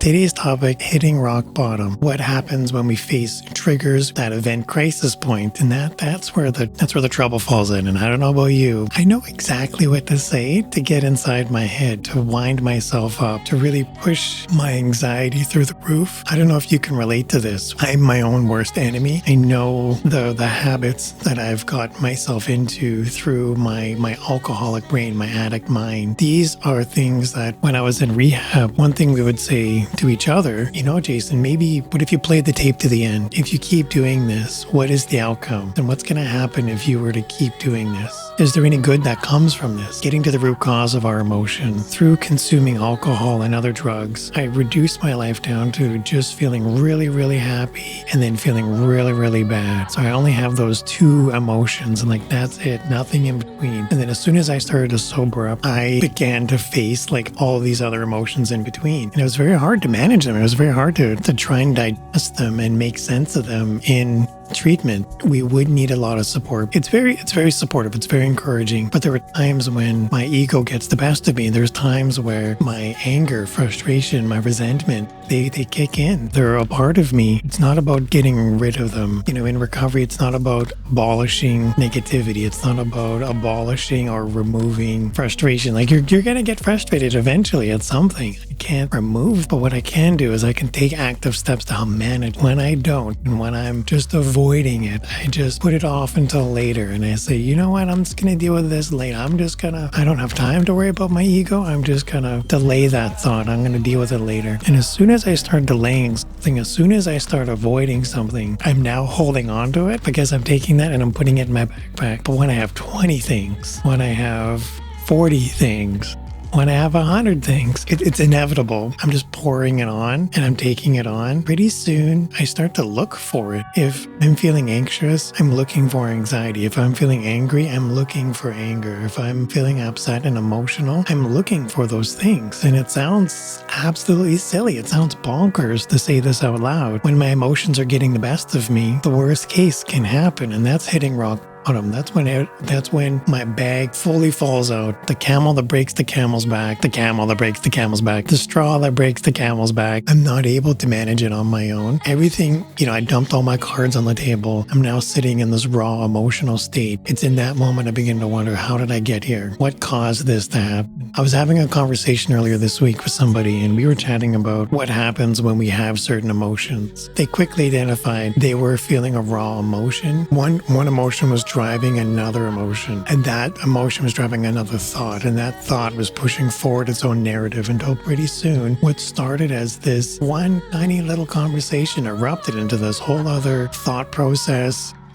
Today's topic, hitting rock bottom. What happens when we face triggers, that event crisis point, and that's where the trouble falls in. And I don't know about you. I know exactly what to say to get inside my head, to wind myself up, to really push my anxiety through the roof. I don't know if you can relate to this. I'm my own worst enemy. I know the habits that I've got myself into through my alcoholic brain, my addict mind. These are things that when I was in rehab, one thing we would say to each other, Jason, maybe what if you played the tape to the end? If you keep doing this, what is the outcome? And what's going to happen if you were to keep doing this? Is there any good that comes from this? Getting to the root cause of our emotion through consuming alcohol and other drugs, I reduced my life down to just feeling really, really happy and then feeling really, really bad. So I only have those two emotions and that's it, nothing in between. And then as soon as I started to sober up, I began to face all these other emotions in between. And it was very hard to manage them. It was very hard to try and digest them and make sense of them in treatment. We would need a lot of support. It's very supportive. It's very encouraging. But there were times when my ego gets the best of me. There's times where my anger, frustration, my resentment, they kick in. They're a part of me. It's not about getting rid of them. In recovery, it's not about abolishing negativity. It's not about abolishing or removing frustration. You're going to get frustrated eventually at something. I can't remove, but what I can do is I can take active steps to help manage when I don't. And when I'm just avoiding it, I just put it off until later. And I say, you know what? I'm just going to deal with this later. I don't have time to worry about my ego. I'm just going to delay that thought. I'm going to deal with it later. And as soon as I start delaying something, as soon as I start avoiding something, I'm now holding on to it because I'm taking that and I'm putting it in my backpack. But when I have 20 things, when I have 40 things, when I have 100 things, it's inevitable. I'm just pouring it on and I'm taking it on. Pretty soon, I start to look for it. If I'm feeling anxious, I'm looking for anxiety. If I'm feeling angry, I'm looking for anger. If I'm feeling upset and emotional, I'm looking for those things. And it sounds absolutely silly. It sounds bonkers to say this out loud. When my emotions are getting the best of me, the worst case can happen, and that's hitting rock bottom. That's when my bag fully falls out. The camel that breaks the camel's back, the camel that breaks the camel's back, the straw that breaks the camel's back. I'm not able to manage it on my own. Everything, I dumped all my cards on the table. I'm now sitting in this raw emotional state. It's in that moment I begin to wonder, how did I get here? What caused this to happen? I was having a conversation earlier this week with somebody, and we were chatting about what happens when we have certain emotions. They quickly identified they were feeling a raw emotion. One emotion was driving another emotion, and that emotion was driving another thought, and that thought was pushing forward its own narrative until pretty soon what started as this one tiny little conversation erupted into this whole other thought process,